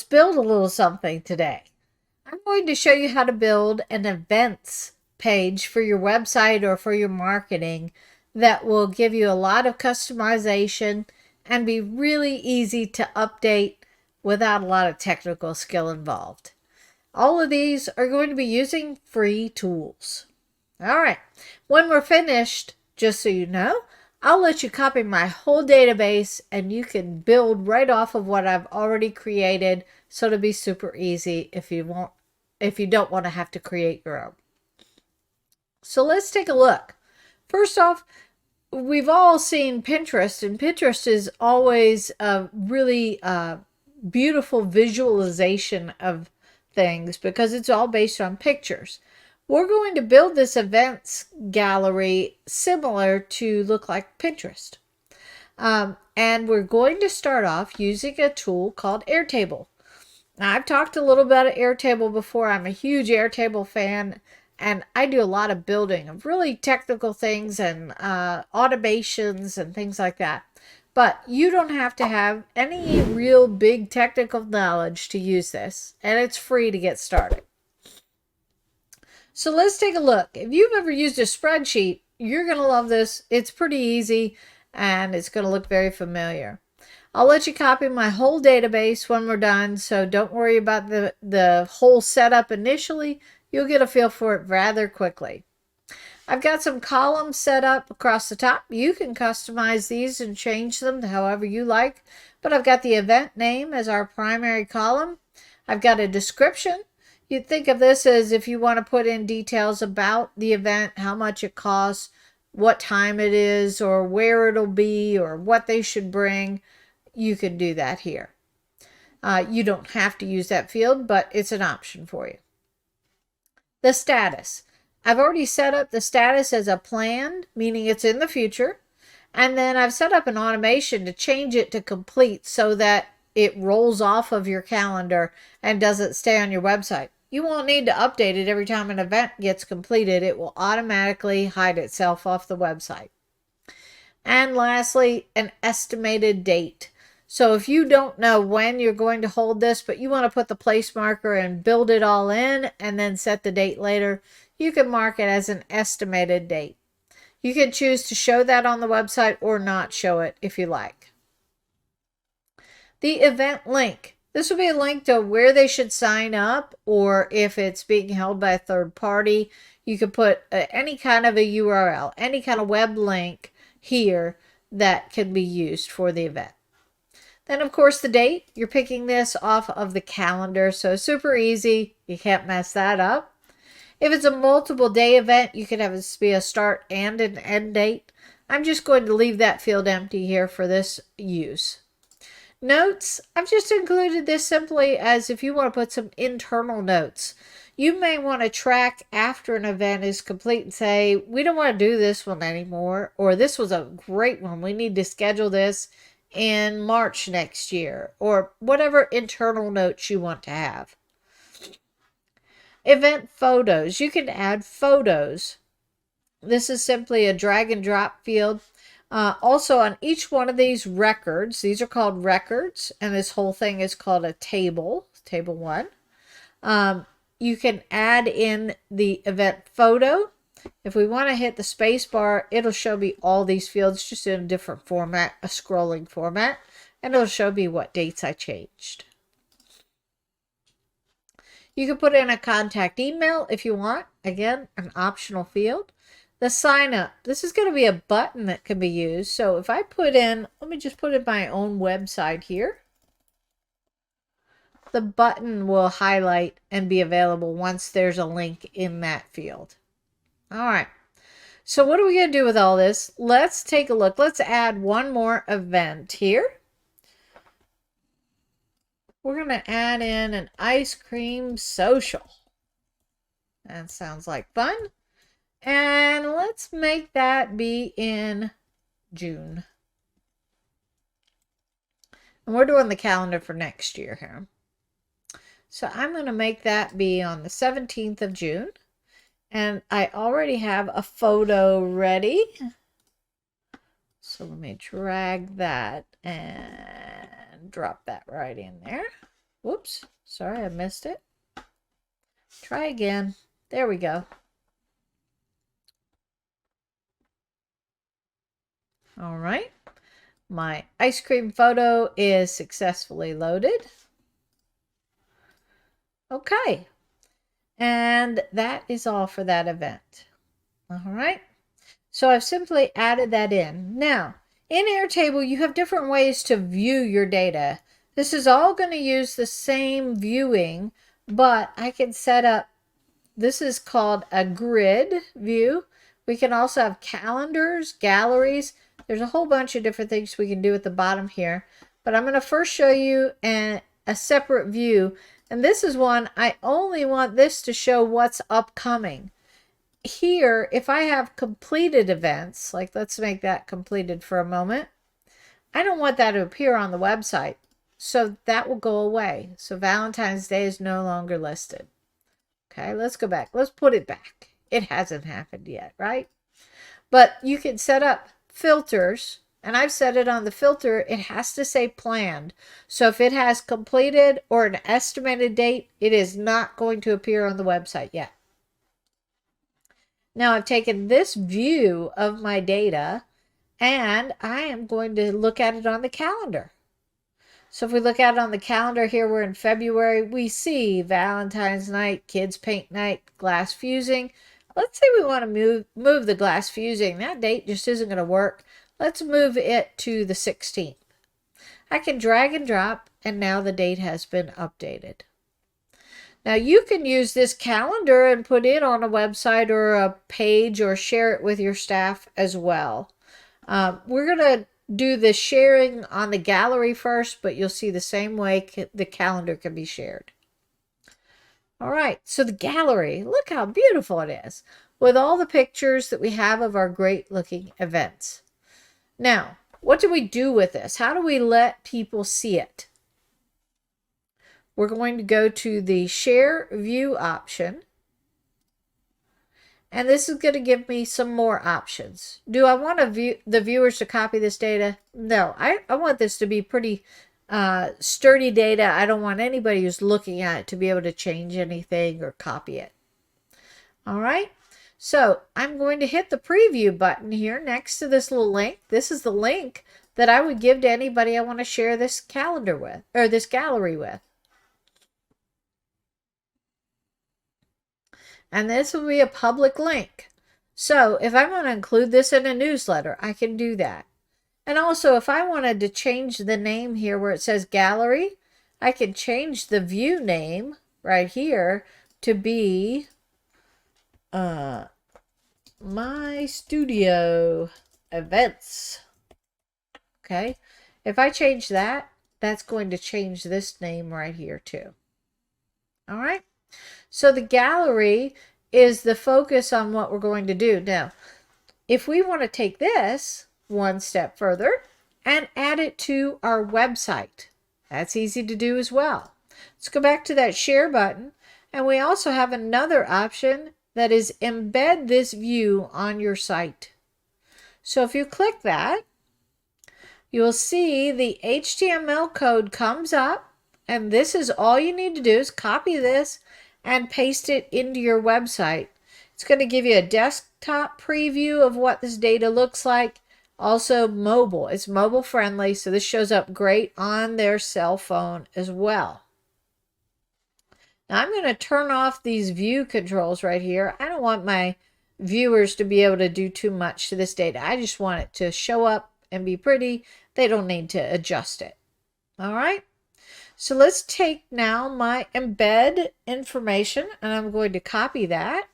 build a little something today. I'm going to show you how to build an events page for your website or for your marketing that will give you a lot of customization and be really easy to update without a lot of technical skill involved. All of these are going to be using free tools. All right, when we're finished, just so you know, I'll let you copy my whole database and you can build right off of what I've already created, so it'll be super easy if you don't want to have to create your own. So let's take a look. First off, we've all seen Pinterest, and Pinterest is always a really beautiful visualization of things because it's all based on pictures. We're going to build this events gallery similar to look like Pinterest. And we're going to start off using a tool called Airtable. Now, I've talked a little about Airtable before. I'm a huge Airtable fan, and I do a lot of building of really technical things and automations and things like that. But you don't have to have any real big technical knowledge to use this, and it's free to get started. So let's take a look. If you've ever used a spreadsheet, you're going to love this. It's pretty easy, and it's going to look very familiar. I'll let you copy my whole database when we're done, so don't worry about the whole setup initially. You'll get a feel for it rather quickly. I've got some columns set up across the top. You can customize these and change them however you like, but I've got the event name as our primary column. I've got a description. You'd think of this as if you want to put in details about the event, how much it costs, what time it is, or where it'll be, or what they should bring. You can do that here. You don't have to use that field, but it's an option for you. The status. I've already set up the status as a planned, meaning it's in the future. And then I've set up an automation to change it to complete so that it rolls off of your calendar and doesn't stay on your website. You won't need to update it every time an event gets completed. It will automatically hide itself off the website. And lastly, an estimated date. So if you don't know when you're going to hold this, but you want to put the place marker and build it all in and then set the date later, you can mark it as an estimated date. You can choose to show that on the website or not show it if you like. The event link. This will be a link to where they should sign up, or if it's being held by a third party, you could put any kind of a URL, any kind of web link here that can be used for the event. Then, of course, the date. You're picking this off of the calendar, so super easy. You can't mess that up. If it's a multiple day event, you can have it be a start and an end date. I'm just going to leave that field empty here for this use. Notes, I've just included this simply as if you want to put some internal notes. You may want to track after an event is complete and say, we don't want to do this one anymore, or this was a great one. We need to schedule this in March next year, or whatever internal notes you want to have. Event photos. You can add photos. This is simply a drag and drop field. Also on each one of these records, these are called records, and this whole thing is called a table, table 1. You can add in the event photo. If we want to hit the space bar, it'll show me all these fields just in a different format, a scrolling format, and it'll show me what dates I changed. You can put in a contact email if you want. Again, an optional field. The sign up. This is going to be a button that can be used. So if I put in, let me just put in my own website here. The button will highlight and be available once there's a link in that field. All right. So what are we going to do with all this? Let's take a look. Let's add one more event here. We're going to add in an ice cream social. That sounds like fun. And let's make that be in June. And we're doing the calendar for next year here. So I'm going to make that be on the 17th of June. And I already have a photo ready. So let me drag that and drop that right in there. Whoops, sorry, I missed it. Try again. There we go. All right. My ice cream photo is successfully loaded. Okay. And that is all for that event. All right. So I've simply added that in. Now, in Airtable, you have different ways to view your data. This is all going to use the same viewing, but I can set up, this is called a grid view. We can also have calendars, galleries. There's a whole bunch of different things we can do at the bottom here. But I'm going to first show you a separate view. And this is one, I only want this to show what's upcoming. Here, if I have completed events, like let's make that completed for a moment, I don't want that to appear on the website. So that will go away. So Valentine's Day is no longer listed. Okay, let's go back. Let's put it back. It hasn't happened yet, right? But you can set up filters, and I've set it on the filter. It has to say planned. So if it has completed or an estimated date, it is not going to appear on the website yet. Now I've taken this view of my data and I am going to look at it on the calendar. So if we look at it on the calendar here, we're in February. We see Valentine's night, kids paint night, glass fusing. Let's say we want to move the glass fusing. That date just isn't going to work. Let's move it to the 16th. I can drag and drop, and now the date has been updated. Now you can use this calendar and put it on a website or a page or share it with your staff as well. We're going to do the sharing on the gallery first, but you'll see the same way the calendar can be shared. All right, so the gallery, look how beautiful it is with all the pictures that we have of our great looking events. Now, what do we do with this? How do we let people see it? We're going to go to the share view option. And this is going to give me some more options. Do I want the viewers to copy this data? No, I want this to be pretty sturdy data. I don't want anybody who's looking at it to be able to change anything or copy it. All right. So I'm going to hit the preview button here next to this little link. This is the link that I would give to anybody I want to share this calendar with, or this gallery with. And this will be a public link. So if I want to include this in a newsletter, I can do that. And also, if I wanted to change the name here where it says gallery, I can change the view name right here to be My Studio Events. Okay. If I change that, that's going to change this name right here too. All right. So the gallery is the focus on what we're going to do. Now, if we want to take this one step further and add it to our website, that's easy to do as well. Let's go back to that share button. And we also have another option that is embed this view on your site. So if you click that, you will see the HTML code comes up. And this is all you need to do is copy this and paste it into your website. It's going to give you a desktop preview of what this data looks like. Also mobile. It's mobile friendly, so this shows up great on their cell phone as well. Now I'm going to turn off these view controls right here. I don't want my viewers to be able to do too much to this data. I just want it to show up and be pretty. They don't need to adjust it. All right. So let's take now my embed information, and I'm going to copy that.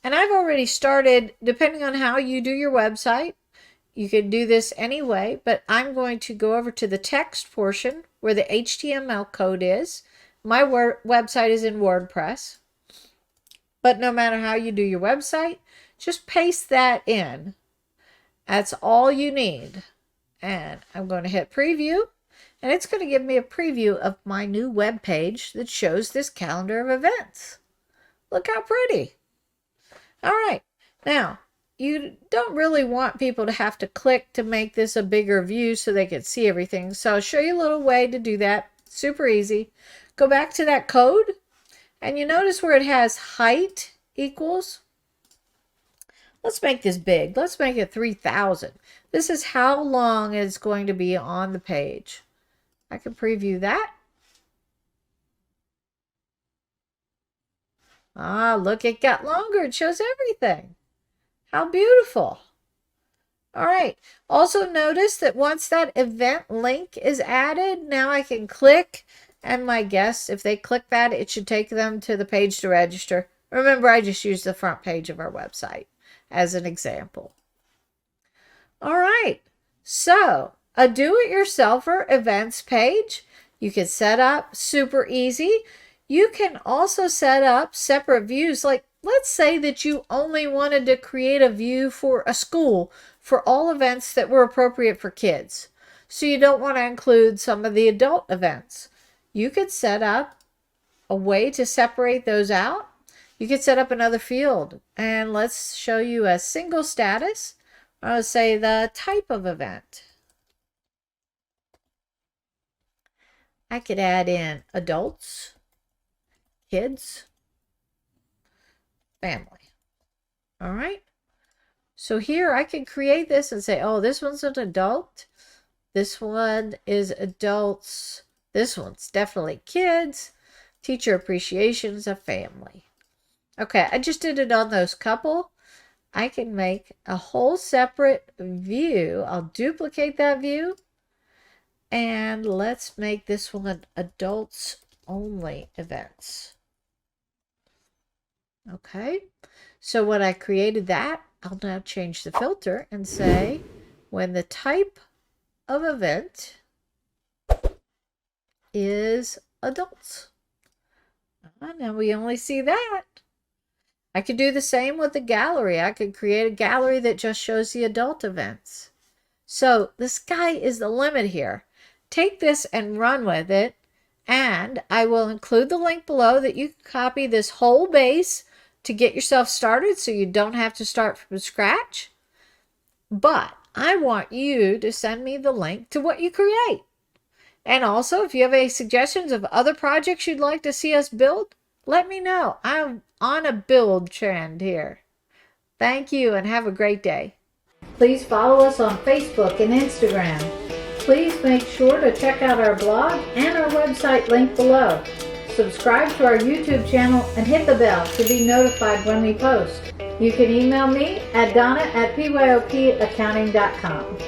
And I've already started, depending on how you do your website, you can do this anyway, but I'm going to go over to the text portion where the HTML code is. My website is in WordPress, but no matter how you do your website, just paste that in. That's all you need. And I'm going to hit preview. And it's going to give me a preview of my new web page that shows this calendar of events. Look how pretty. All right. Now, you don't really want people to have to click to make this a bigger view so they can see everything. So I'll show you a little way to do that. Super easy. Go back to that code, and you notice where it has height equals. Let's make this big. Let's make it 3,000. This is how long it's going to be on the page. I can preview that. Ah, look, it got longer. It shows everything. How beautiful. All right. Also notice that once that event link is added, now I can click, and my guests, if they click that, it should take them to the page to register. Remember, I just used the front page of our website as an example. All right. So a do-it-yourselfer events page, you can set up super easy. You can also set up separate views. Like, let's say that you only wanted to create a view for a school for all events that were appropriate for kids. So you don't want to include some of the adult events. You could set up a way to separate those out. You could set up another field, and let's show you a single status. I would say the type of event. I could add in adults, kids, family. All right. So here I can create this and say, oh, this one's an adult. This one is adults. This one's definitely kids. Teacher appreciation is a family. Okay, I just did it on those couple. I can make a whole separate view. I'll duplicate that view. And let's make this one adults only events. Okay, so when I created that, I'll now change the filter and say when the type of event is adults. Now we only see that. I could do the same with the gallery. I could create a gallery that just shows the adult events. So the sky is the limit here. Take this and run with it. And I will include the link below that you can copy this whole base to get yourself started so you don't have to start from scratch. But I want you to send me the link to what you create. And also, if you have any suggestions of other projects you'd like to see us build, let me know. I'm on a build trend here. Thank you and have a great day. Please follow us on Facebook and Instagram. Please make sure to check out our blog and our website link below. Subscribe to our YouTube channel and hit the bell to be notified when we post. You can email me at donna@pyopaccounting.com.